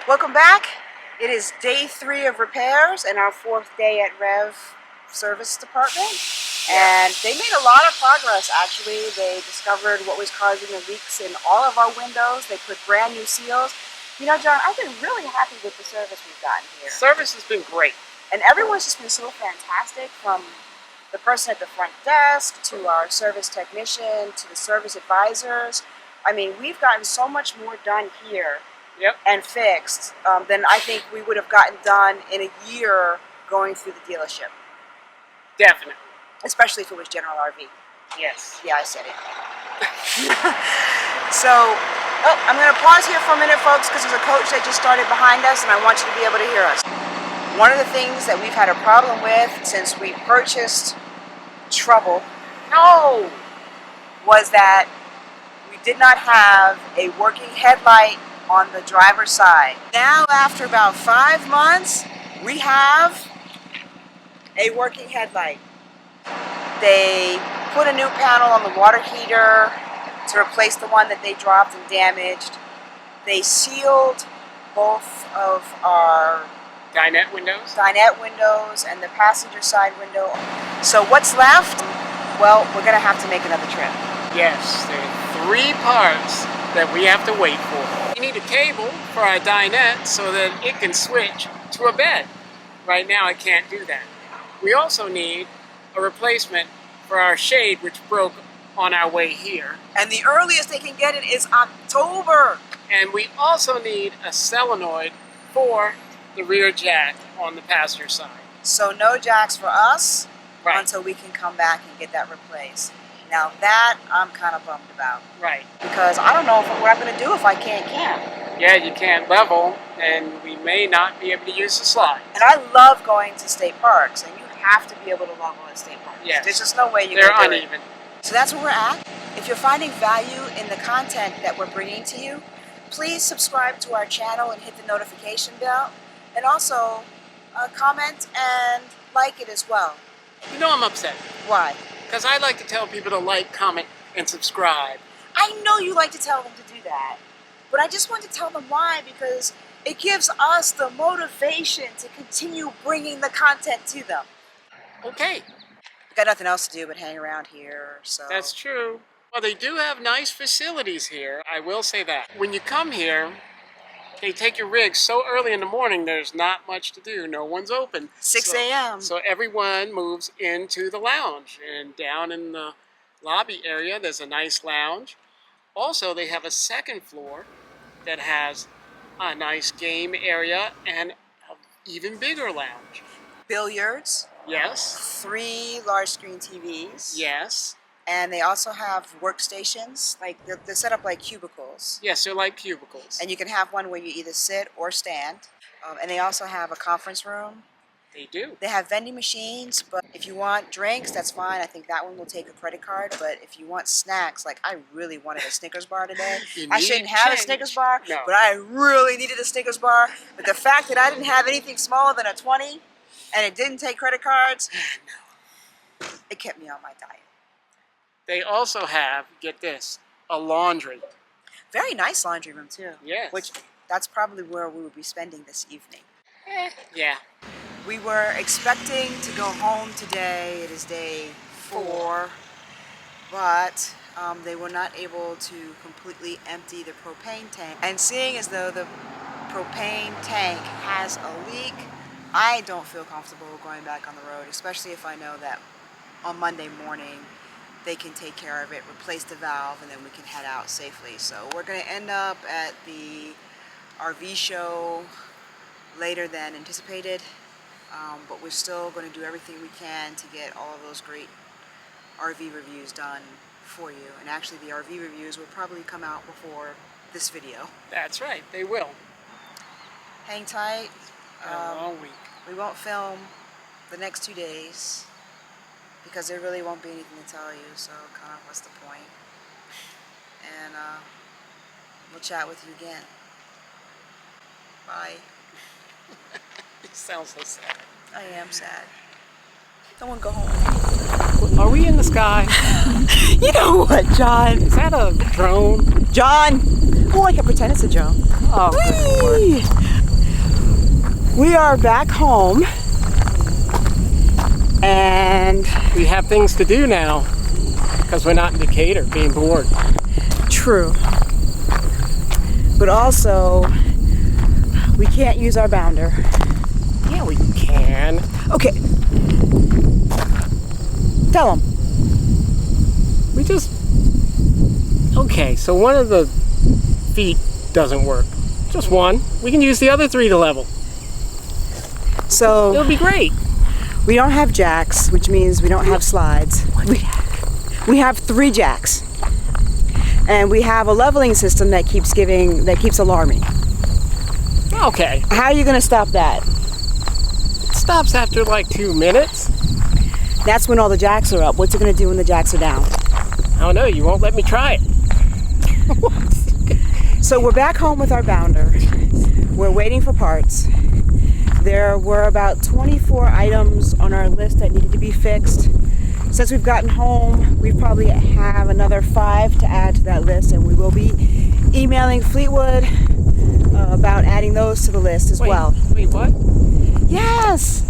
Welcome back. It is day 3 of repairs and our 4th day at REV Service Department. And they made a lot of progress actually. They discovered what was causing the leaks in all of our windows. They put brand new seals. You know, John, I've been really happy with the service we've gotten here. Service has been great. And everyone's just been so fantastic, from the person at the front desk to our service technician to the service advisors. I mean, we've gotten so much more done here. Yep. And fixed than I think we would have gotten done in a year going through the dealership. Definitely. Especially if it was General RV. Yes. Yeah, I said it. So, I'm going to pause here for a minute, folks, because there's a coach that just started behind us, and I want you to be able to hear us. One of the things that we've had a problem with since we purchased Trouble was that we did not have a working headlight on the driver's side. Now, after about 5 months, we have a working headlight. They put a new panel on the water heater to replace the one that they dropped and damaged. They sealed both of our dinette windows and the passenger side window. So what's left? Well, we're going to have to make another trip. Yes, there are 3 parts that we have to wait for. We need a cable for our dinette so that it can switch to a bed. Right now it can't do that. We also need a replacement for our shade, which broke on our way here. And the earliest they can get it is October. And we also need a solenoid for the rear jack on the passenger side. So no jacks for us Right. until we can come back and get that replaced. Now that I'm kind of bummed about. Right. Because I don't know what I'm going to do if I can't camp. Yeah, you can't level, and we may not be able to use the slides. And I love going to state parks, and you have to be able to level at state parks. Yes. There's just no way you They're can do uneven. it. So that's where we're at. If you're finding value in the content that we're bringing to you, please subscribe to our channel and hit the notification bell. And also comment and like it as well. You know I'm upset. Why? Because I like to tell people to like, comment, and subscribe. I know you like to tell them to do that, but I just want to tell them why, because it gives us the motivation to continue bringing the content to them. Okay. We've got nothing else to do but hang around here, so... That's true. Well, they do have nice facilities here, I will say that. When you come here, they take your rig so early in the morning, there's not much to do. No one's open. 6 a.m. So everyone moves into the lounge. And down in the lobby area, there's a nice lounge. Also, they have a second floor that has a nice game area and an even bigger lounge. Billiards. Yes. 3 large screen TVs. Yes. And they also have workstations, like they're set up like cubicles. Yes, they're like cubicles. And you can have one where you either sit or stand. And they also have a conference room. They do. They have vending machines, but if you want drinks, that's fine. I think that one will take a credit card. But if you want snacks, like I really wanted a Snickers bar today. I shouldn't have a Snickers bar, No. but I really needed a Snickers bar. But the fact that I didn't have anything smaller than a 20 and it didn't take credit cards, it kept me on my diet. They also have, get this, a laundry. Very nice laundry room too. Yes. Which that's probably where we would be spending this evening. Yeah. We were expecting to go home today. It is day 4, but they were not able to completely empty the propane tank. And seeing as though the propane tank has a leak, I don't feel comfortable going back on the road, especially if I know that on Monday morning they can take care of it, replace the valve, and then we can head out safely. So we're going to end up at the RV show later than anticipated, but we're still going to do everything we can to get all of those great RV reviews done for you. And actually the RV reviews will probably come out before this video. That's right, they will. Hang tight. A long week. We won't film the next 2 days because there really won't be anything to tell you, so kind of what's the point? And we'll chat with you again. Bye. It sounds so sad. I am sad. I want to go home. Are we in the sky? You know what, John? Is that a drone? John! Oh, I can pretend it's a drone. Oh, good Lord. We are back home, and We have things to do now because we're not in Decatur being bored. true. But also, we can't use our bounder. Yeah, we can. Okay. Tell them. We just... Okay, so one of the feet doesn't work. Just one. We can use the other 3 to level. So It'll be great. we don't have jacks, which means we don't have slides. We have 3 jacks. And we have a leveling system that keeps alarming. Okay. How are you going to stop that? It stops after like 2 minutes. That's when all the jacks are up. What's it going to do when the jacks are down? I don't know. You won't let me try it. So we're back home with our bounder. We're waiting for parts. There were about 24 items on our list that needed to be fixed. Since we've gotten home, we probably have another 5 to add to that list, and we will be emailing Fleetwood about adding those to the list as well. Wait, what? Yes!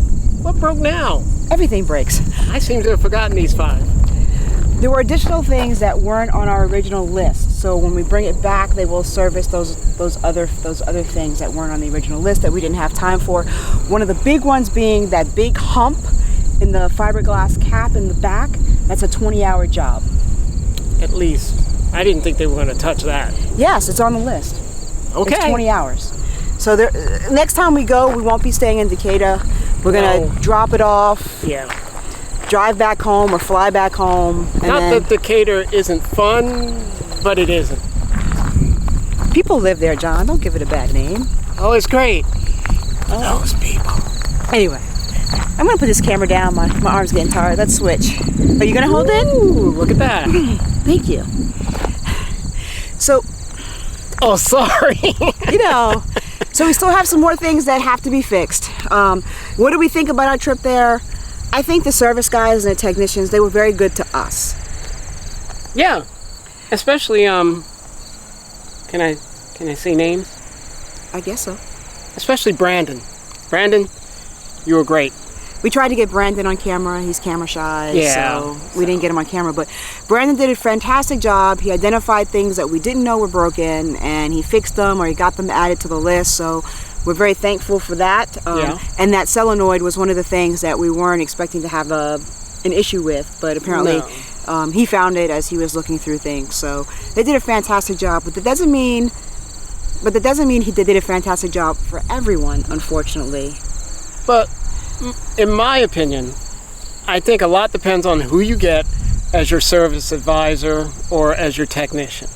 What broke now? Everything breaks. I seem to have forgotten these 5. There were additional things that weren't on our original list, so when we bring it back, they will service those other things that weren't on the original list that we didn't have time for. One of the big ones being that big hump in the fiberglass cap in the back. That's a 20-hour job. At least. I didn't think they were going to touch that. Yes, it's on the list. Okay. It's 20 hours. So next time we go, we won't be staying in Decatur. We're going to drop it off, Yeah. drive back home or fly back home. And Not then that Decatur isn't fun, but it isn't. people live there, John. Don't give it a bad name. Oh, it's great. Oh. Those people. Anyway, I'm going to put this camera down. My arm's getting tired. Let's switch. Are you going to hold it? Ooh, look at that. Thank you. So, Oh, sorry. so we still have some more things that have to be fixed. What do we think about our trip there? I think the service guys and the technicians, they were very good to us. Yeah. Especially, can I say names? I guess so. Especially Brandon. Brandon, you were great. We tried to get Brandon on camera. He's camera shy, Yeah. so we didn't get him on camera. But Brandon did a fantastic job. He identified things that we didn't know were broken, and he fixed them or he got them added to the list. So we're very thankful for that. Yeah. And that solenoid was one of the things that we weren't expecting to have an issue with, but apparently he found it as he was looking through things. So they did a fantastic job, but that doesn't mean they did a fantastic job for everyone, unfortunately. But in my opinion, I think a lot depends on who you get as your service advisor or as your technician.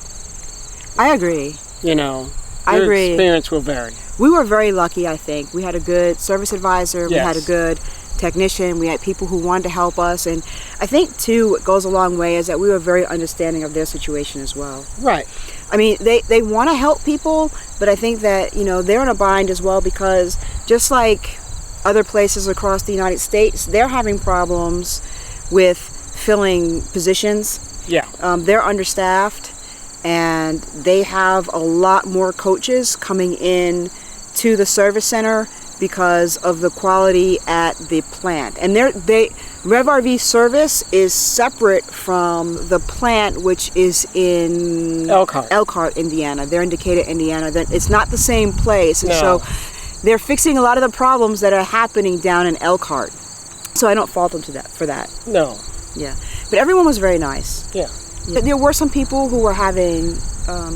I agree. Your I agree. experience will vary. We were very lucky, I think. We had a good service advisor. We Yes. had a good technician. We had people who wanted to help us. And I think, too, what goes a long way is that we were very understanding of their situation as well. Right. I mean, they want to help people, but I think that, they're in a bind as well because just like other places across the United States, they're having problems with filling positions. Yeah. They're understaffed, and they have a lot more coaches coming in to the service center because of the quality at the plant. And REV Service is separate from the plant, which is in Elkhart, Indiana. They're in Decatur, Indiana. It's not the same place, and so they're fixing a lot of the problems that are happening down in Elkhart. So I don't fault them for that. No. Yeah, but everyone was very nice. Yeah. There were some people who were having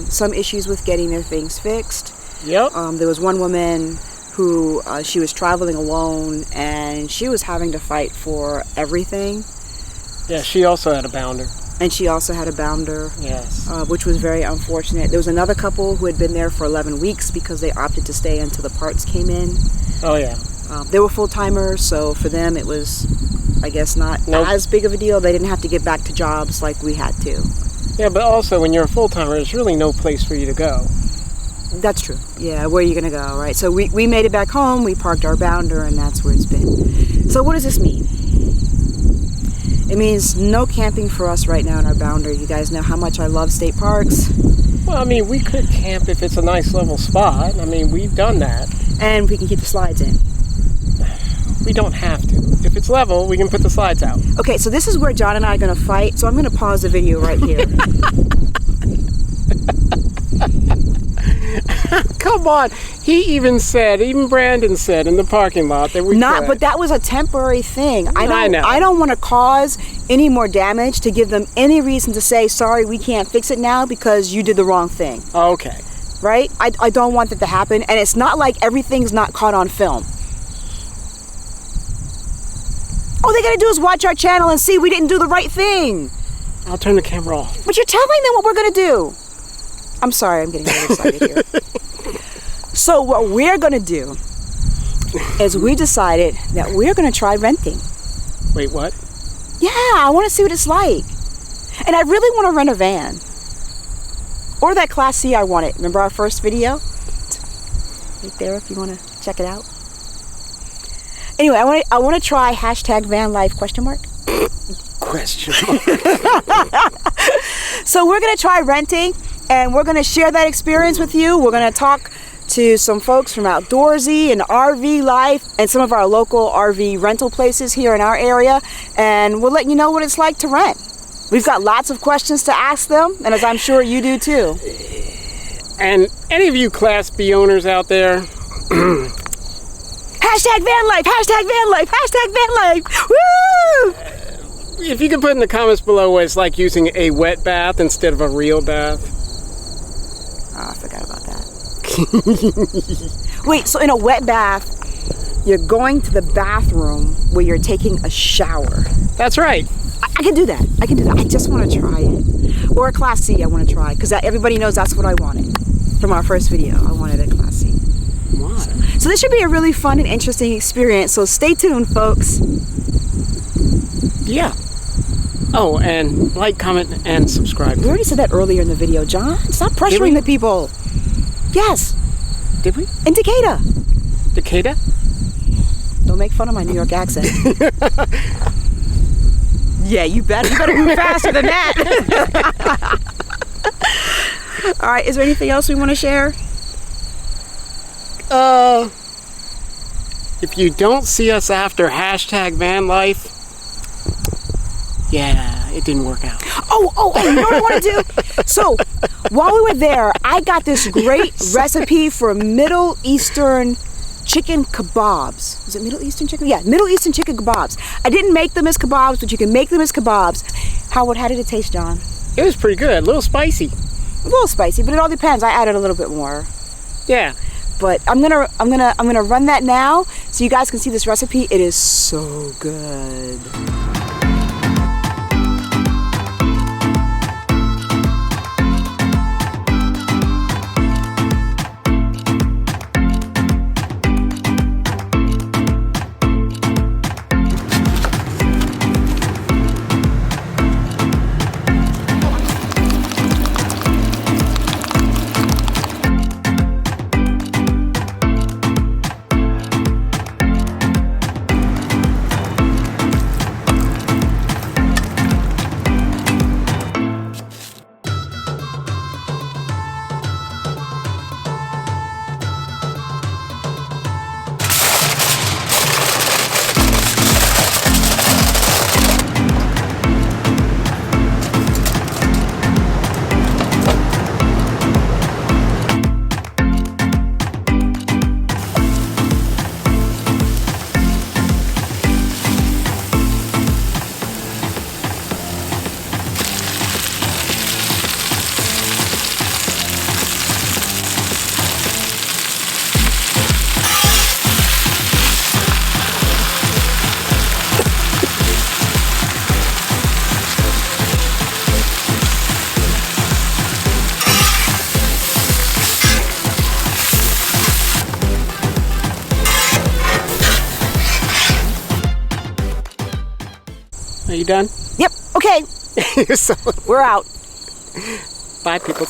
some issues with getting their things fixed. Yep. There was one woman who she was traveling alone, and she was having to fight for everything. Yeah, she also had a bounder. And she also had a bounder, Yes. which was very unfortunate. There was another couple who had been there for 11 weeks because they opted to stay until the parts came in. Oh, yeah. They were full-timers, so for them it was, I guess, not as big of a deal. They didn't have to get back to jobs like we had to. Yeah, but also when you're a full-timer, there's really no place for you to go. That's true. Yeah, where are you going to go, right? So we made it back home, we parked our bounder, and that's where it's been. So what does this mean? It means no camping for us right now in our bounder. You guys know how much I love state parks. Well, I mean, we could camp if it's a nice level spot. I mean, we've done that. And we can keep the slides in. We don't have to. If it's level, we can put the slides out. Okay, so this is where John and I are going to fight, so I'm going to pause the video right here. Come on. Even Brandon said in the parking lot that we could. But that was a temporary thing. I know. I don't want to cause any more damage to give them any reason to say, sorry, we can't fix it now because you did the wrong thing. Okay. Right? I don't want that to happen, and it's not like everything's not caught on film. All they gotta do is watch our channel and see we didn't do the right thing. I'll turn the camera off. But you're telling them what we're gonna do. I'm sorry, I'm getting really excited here. So what we're gonna do is we decided that we're gonna try renting. Wait, what? Yeah, I wanna see what it's like. And I really wanna rent a van. Or that Class C I wanted. Remember our first video? Right there if you wanna check it out. Anyway, I want to try #vanlife ? Question. So we're going to try renting, and we're going to share that experience with you. We're going to talk to some folks from Outdoorsy and RV Life and some of our local RV rental places here in our area, and we'll let you know what it's like to rent. We've got lots of questions to ask them, and as I'm sure you do too. And any of you Class B owners out there, #vanlife, #vanlife, #vanlife. Woo! if you could put in the comments below what it's like using a wet bath instead of a real bath. Oh, I forgot about that. Wait, so in a wet bath, you're going to the bathroom where you're taking a shower. That's right. I can do that. I just want to try it. Or a Class C I want to try, because everybody knows that's what I wanted from our first video. I wanted a Class C. Why? So this should be a really fun and interesting experience, so stay tuned, folks. Yeah. Oh, and like, comment, and subscribe. We already said that earlier in the video, John. Stop pressuring the people. Yes. Did we? In Decatur. Decatur? Don't make fun of my New York accent. Yeah, you better move faster than that. All right, is there anything else we want to share? If you don't see us after #vanlife, yeah, it didn't work out. Oh, you know what I want to do? So, while we were there, I got this great recipe for Middle Eastern chicken kebabs. Is it Middle Eastern chicken? Yeah, Middle Eastern chicken kebabs. I didn't make them as kebabs, but you can make them as kebabs. How did it taste, John? It was pretty good. A little spicy. A little spicy, but it all depends. I added a little bit more. Yeah. But I'm gonna run that now so you guys can see this recipe. It is so good. Are you done? Yep, okay. So, We're out. bye, people.